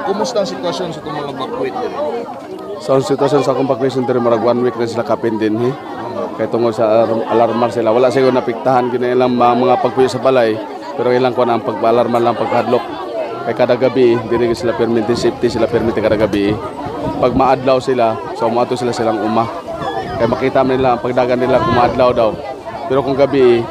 Kumusta ang sitwasyon sa itong mga bakwit diri? So ang sitwasyon sa akong pag-question diri marag 1 week na sila kapin din kay tungod sa alarmar sila wala siguro napiktahan kini ilang mga pagpuyo sa balay pero ilang kuan ang pag-alarman lang pagkadlok kay kada gabi diri sila permit safety sila permit kada gabi pag maadlaw sila so moadto sila silang uma kay makita man nila ang pagdagan nila kung maadlaw daw pero kung gabi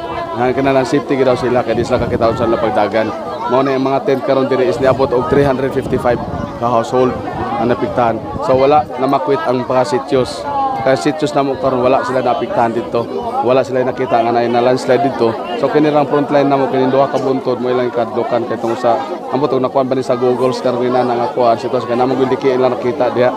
kanalang safety gid daw sila kay di sila kakita sa pagdagan mao na yung mga tent karon diri is niabot og 355 ka household ang napiktahan so wala na makwit ang mga sityos. Kaya sityos na mo karon wala sila napiktahan dito. Wala sila nakita nga na landslide dito. So kinirang frontline na mo kini duha ka buntod mo ilang kadlokan kay tungod sa ambot og nakuan ba ni sa Google karon na nga kuan sitwasyon kay namo gindi kay ilang nakita diha.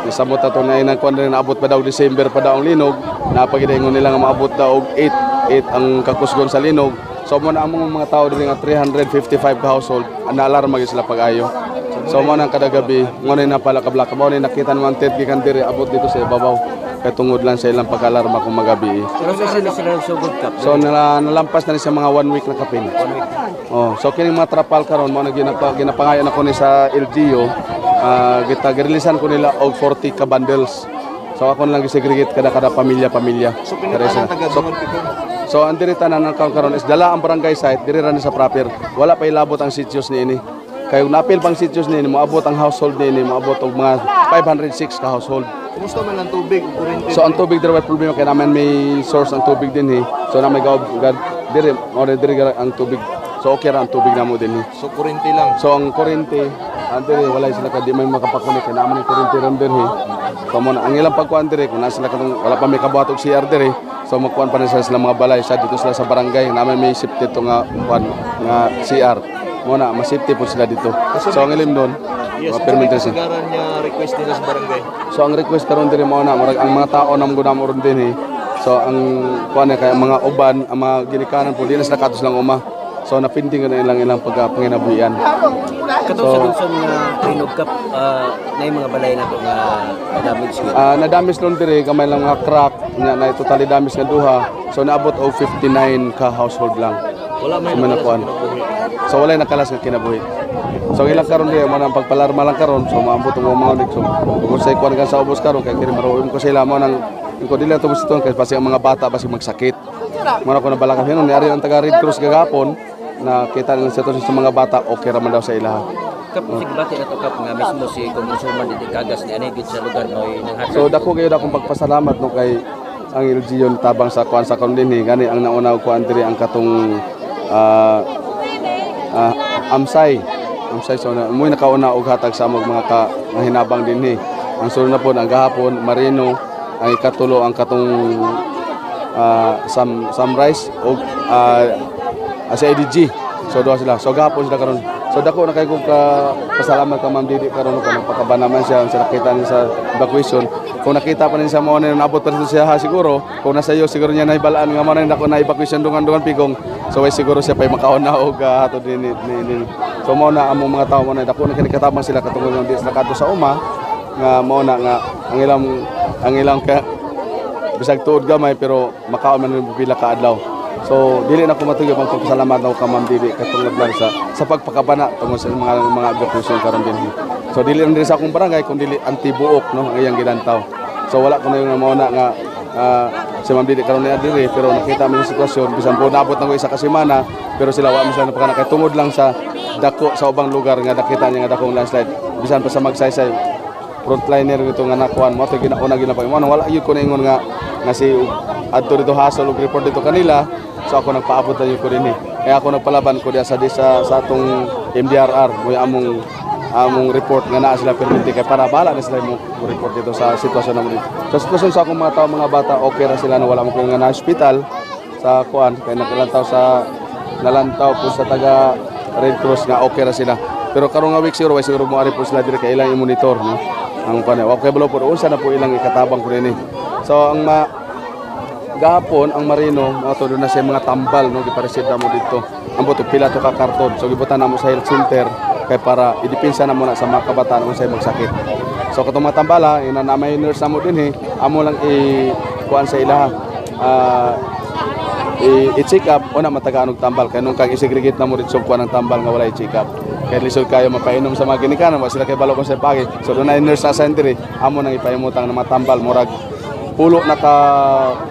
Sa mo to na inang kuan rin naabot pa daw December pa daw ang linog. Napagidaingon nila nga maabot daw og 8 ang kakusgon sa linog. So mo na among mga tao diri nga 355 ka household na alarma gyud sila pag-ayo. So mo nang kada gabi mo na pala kablak mo na nakita naman tent gikan diri abot dito sa ibabaw kay tungod lang sa ilang pag-alarma kung magabi. Pero sa sila sugod kap. So nalampas na ni sa mga 1 week na kapin. 1 week. Oh, so kining mga trapal karon mo na ginapangayon ako ni sa LGU. Gita-releasean ko nila og 40 ka bundles. So ako na lang gisegregate kada pamilya. So pinakalan taga-dungon pikon. So ang diri tanan ng karon is dala ang barangay site diri ra ni sa proper. Wala pa ilabot ang sityos niini. Kaya napil pang sityos niini moabot ang household niini moabot og mga 506 ka household. Kumusta man ang tubig ug kuryente? So ang tubig diri problema kay naman may source ang tubig din So na may gawad diri ang tubig. So okay ra ang tubig namo din So kuryente lang. So ang kuryente diri wala sila kay di may makapakunik kay naman ang kuryente ron din So mo na ang ilang pagkuan diri kung nasa sila katong wala pa may kabuhat og CR diri. So magkuan pa na sila mga balay sa dito sila sa barangay naman may safety to nga kuan nga CR. Mo na ma-safety po sila dito. So ang ilim doon permit sila. Sigaran niya request nila sa barangay. So ang request karon diri mo na murag ang mga tao nang gudam ron din So ang kuan kay ang mga uban, ang mga ginikanan po di na sila katos lang uma. So napinding na ilang pagpanginabuhian. Katong sa Luzon nga Trinog Cup na mga balay na to nga damage gyud. Na-damage nun diri kamay lang mga crack na totally damage nga duha. So naabot og 59 ka household lang. Wala may nakuan. So wala nakalas nga kinabuhi. So ilang karon diya mo nang pagpalarma lang karon so maambot ang mga ulit. So kung sa kuan ka sa ubos karon kay kini maruim ko sila mo nang ko dili to busiton kay basi ang mga bata basi magsakit. Mo na ko na balakan hinon ni ari ang taga Red Cross gagapon na kita nila sa mga bata okay ra man daw sa ilaha. Kap sigbati na to kap nga mismo si Congressman dito kagas ni ani gid sa lugar noy nang hatag. So dako gyud akong pagpasalamat no kay ang LGU tabang sa kuan sa kon dinhi gani ang nauna kuan diri ang katong Amsay so na mo nakauna og hatag sa mga hinabang dinhi. Ang sunod na po ang gahapon Marino ang ikatulo ang katong Sunrise og sa ADG. So duha sila. So gahapon sila karon. So dako na kay ko ka pasalamat ka Ma'am Didi karon ko nagpakabana man siya sa nakita niya sa evacuation. Kung nakita pa rin siya mo na nabot pa rin siya siguro. Kung nasa iyo siguro niya naibalaan nga mo na ako na evacuation dungan pigong. So way siguro siya pay makauna og hato din. So mo na among mga tawo mo na dako na kinikatabang sila katungod ng sila kadto sa uma nga mo na nga ang ilang ka bisag tuod gamay pero makaon man rin pila ka adlaw. So dili na ko matuyo ang pagpasalamat na ka Ma'am Didi katungod lang sa pagpakabana tungod sa mga evacuation karon din. So dili lang din sa akong barangay kun dili antibuok no ang iyang gidantaw. So wala ko na yung mao na nga si Ma'am Didi karon na diri pero nakita mo yung sitwasyon bisan po naabot na ko isa ka semana pero sila wa man sila napakana kay tungod lang sa dako sa ubang lugar nga nakita niya nga dakong landslide bisan pa sa magsaysay frontliner nito nga nakuan mo to ginauna ginapay mo wala gyud ko na ingon nga si adto dito hasol og report dito kanila. So ako nagpaabot na yung ko din Kaya ako nagpalaban ko diya sa atong MDRR mo among report nga naa sila permit kay para bala na sila mo report dito sa sitwasyon namo dito. Sa sitwasyon sa akong mga tao mga bata okay ra sila na wala mo nga na hospital sa kuan kay nalantaw po sa taga Red Cross nga okay ra sila. Pero karong nga week siguro mo ari po sila dire kay ilang i-monitor no. Ang kuan okay balo po unsa na po ilang ikatabang ko rin So ang gahapon ang Marino ato do na sa mga tambal no gipareceive mo dito ang buto pila to ka karton so gibutan namo sa health center kay para idepensa na mo na sa mga kabataan kung say magsakit so katong mga tambala ina na may nurse namo din amo lang kuan sa ilaha i-check up o na matagaan og tambal kay nung kag i-segregate na mo dito kuan ang tambal nga wala i-check up Kaya lisod kayo mapainom sa mga ginikanan, wa sila kay balo kung sa pagi. So doon na nurse sa center, amo nang ipahimutang na matambal murag pulo naka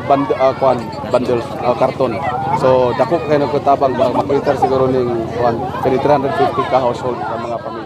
bundle karton. So dako kay nagkutabang makita siguro ning kani 350 ka household sa mga pamilya.